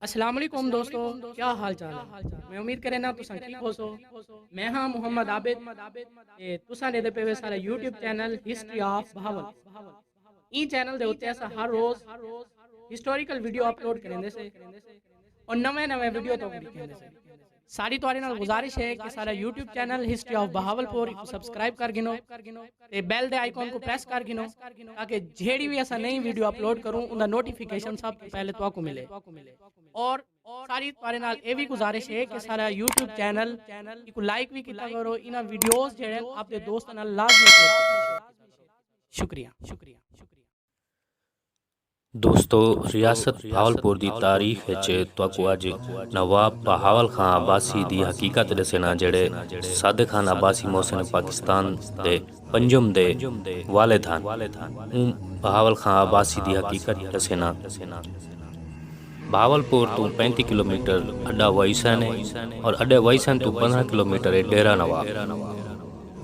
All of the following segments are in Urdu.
السلام علیکم دوستو، کیا حال چال ہے؟ میں امید کرے نا تساں ٹھیک ہو سو۔ میں ہاں محمد عابد تے تساں دے پے وے سارا YouTube channel history of Bahawal. این چینل دے اوتے اساں ہر روز ہسٹوریکل ویڈیو اپلوڈ کریں دے سے اور نویں ویڈیو تو دکھیں سے۔ ساری تواڈے نال گزارش ہے کہ سارا YouTube channel history of Bahawal پور سبسکرائب کر گنو تے بیل دے آئیکن کو پریس کر گنو تاکہ جیڑی بھی اساں نئی ویڈیو اپلوڈ کروں ان دا نوٹیفیکیشن سب تو پہلے تو کو ملے۔ اور ساری تواڈے نال اے بھی گزارش ہے کہ سارا یوٹیوب چینل کو لائک بھی کیتا کرو، انہاں ویڈیوز جڑے اپنے دوستاں نال لازمی شیئر کرو۔ شکریہ۔ دوستو، ریاست بہاولپور دی تاریخ وچ تواکو اج نواب بہاول خان عباسی دی حقیقت دسنا جڑے صادق خان عباسی محسن پاکستان دے پنجم دے والد ہن۔ بہاول خان عباسی دی حقیقت دسنا بہاولپور تو 35 کلومیٹر اڈا وائسن ہے اور اڈے وائسن تو 15 کلومیٹر ہے ڈیرہ نواب۔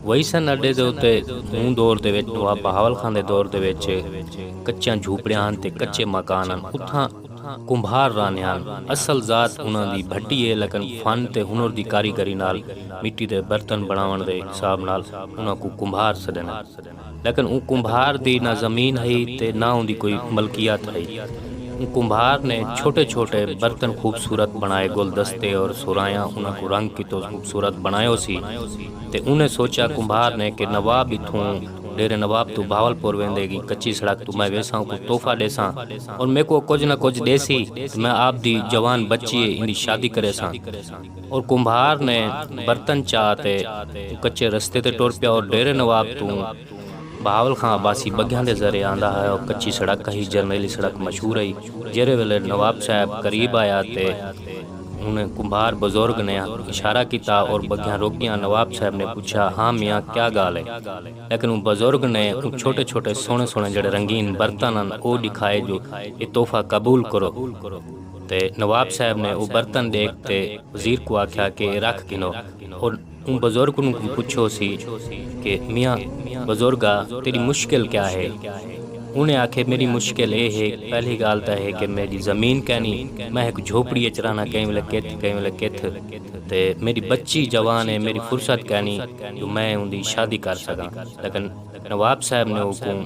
وائسن اڈے دے اوتے ہوں دور دے وچ نواب بہاول خان دے دور دے وچ کچیاں جھوپڑیاں تے کچے مکان اتھاں کمبھار رہنے ہن۔ اصل ذات انہاں دی بھٹی ہے لیکن فن تے ہنر دی کاریگری نال مٹی دے برتن بناون دے حساب نال انہاں کو کمبھار سدن، لیکن اون کمبھار دی نہ زمین ہے تے نہ ان دی کوئی ملکیت ہے۔ کمبھار نے چھوٹے چھوٹے برتن خوبصورت بنائے، گلدستے اور سرائیاں انہاں کو رنگ کی تو خوبصورت بنائے سی تے انہیں سوچا کمبھار نے کہ نواب اتھوں ڈیرے نواب تو بہاولپور ویندے گی کچی سڑک تو میں ویساں کو تحفہ دے ساں اور میں کو کچھ نہ کچھ دے سی میں آپ دی جوان بچی ان دی شادی کرے ساں۔ اور کمبھار نے برتن چاہتے کچے رستے تے ٹور پیا اور ڈیرے نواب تو بہاول خان عباسی بگیاں دے ذریعے آندا ہے اور کچی سڑک کہی جرنیلی سڑک مشہور ہے۔ جیرے ویلے نواب صاحب قریب آیا تے انہیں کمبھار بزرگ نے اشارہ کیتا اور بگیاں روکیاں۔ نواب صاحب نے پوچھا ہاں میاں کیا گال ہے، لیکن ان بزرگ نے چھوٹے چھوٹے سونے جڑے رنگین برتن او دکھائے جو یہ تحفہ قبول کرو تے نواب صاحب نے وہ برتن دیکھتے وزیر کو آکھیا کہ رکھ گنو اور ان بزرگ کو پوچھو سی کہ میاں بزرگا تیری مشکل کیا ہے۔ انہیں آکھے میری مشکل یہ ہے، پہلی گالتا ہے کہ میری زمین کہنی میں ایک جھوپڑی چرانا کہیں ویلے کت تے میری بچی جوان ہے، میری فرصت کہنی جو میں ان دی شادی کر سکاں۔ لیکن نواب صاحب نے حکم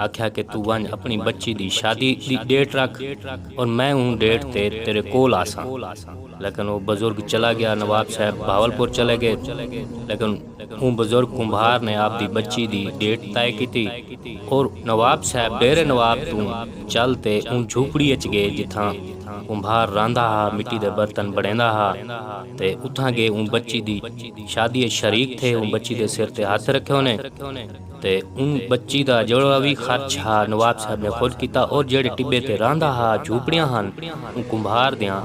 آکھیا کہ تو ون اپنی بچی دی شادی دی ڈیٹ رکھ اور میں ان ڈیٹ تے تیرے کول آساں۔ لیکن وہ بزرگ چلا گیا، نواب صاحب بہاولپور چلے گئے، لیکن اون بزرگ کمبھار نے آپ دی بچی دی ڈیٹ طے کیتی اور نواب صاحب ڈیرے نواب تو چلتے اون جھوپڑی اچ گئے جتھاں کمبھار راندا ہا، مٹی دے برتن بڑیندا ہا تے اتھاں گئے اون بچی دی شادی شریک تھے۔ اون بچی دے سر تے ہاتھ رکھے ہونے تے اون بچی دا جڑا بھی خرچ ہا نواب صاحب نے خود کیتا اور جڑے ٹبے تے راندا ہا جھوپڑیاں ہن اون کمبھار دیاں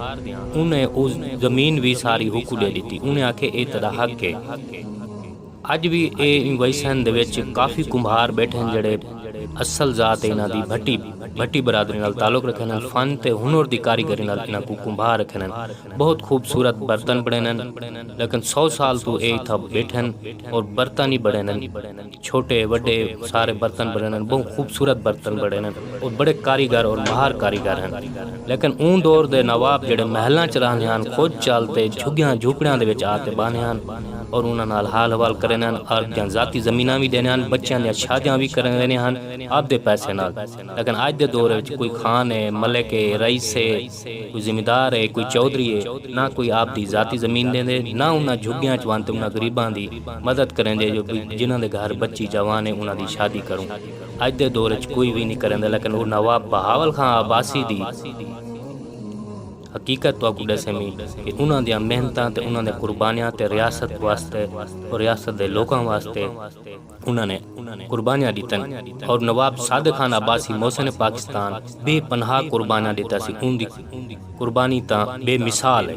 انہیں اس زمین بھی ساری حکو دے دیتی۔ انہیں آکھے اے تدا حق ہے۔ اج بھی اے وائسن دے وچ کافی کمبھار بیٹھے ہیں جڑے اصل ذات انہاں دی بھٹی برادری نال تعلق رکھن، فن تے ہنر دی کاریگری نال انہاں کو کمبھار رکھن، بہت خوبصورت برتن بڑینن، لیکن 100 سال تو اے تھا بیٹھن اور برتن ہی بڑینن، چھوٹے بڑے سارے برتن بڑینن، بہت خوبصورت برتن بڑینن اور بڑے کاریگر اور ماہر کاریگر ہیں۔ لیکن اون دور دے نواب جڑے محلاں چ رہندے ہن خود چلتے جھگیاں جھوپڑیاں دے وچ آتے بانے ہن اور انہاں نال حال حوال کرن اور ذاتی زمیناں بھی دینے ہن، بچیاں دی شادیاں بھی کرنے ہن آپ دے پیسے نال۔ لیکن آج دے دور وچ کوئی خان ہے، ملک ہے، رئیس ہے، کوئی ذمہ دار ہے، کوئی چودھری ہے، نہ کوئی آپ دی ذاتی زمین دے دے، نہ انہاں جھگیاں چ وانتے انہاں غریباں دی مدد کریں دے جو جنہاں دے گھر بچی جوان ہے انہاں دی شادی کروں۔ آج دے دور وچ کوئی بھی نہیں کریں دے، لیکن وہ نواب بہاول خان عباسی دی حقیقت تو آپ کو دسے میں کہ انہاں دیاں محنتاں تے انہاں دے قربانیاں تے ریاست واسطے اور ریاست دے لوکاں واسطے انہاں نے قربانیاں دیتن اور نواب صادق خان عباسی محسن پاکستان بے پناہ قربانیاں دیتا سی۔ ان دی قربانی تاں بے مثال ہے۔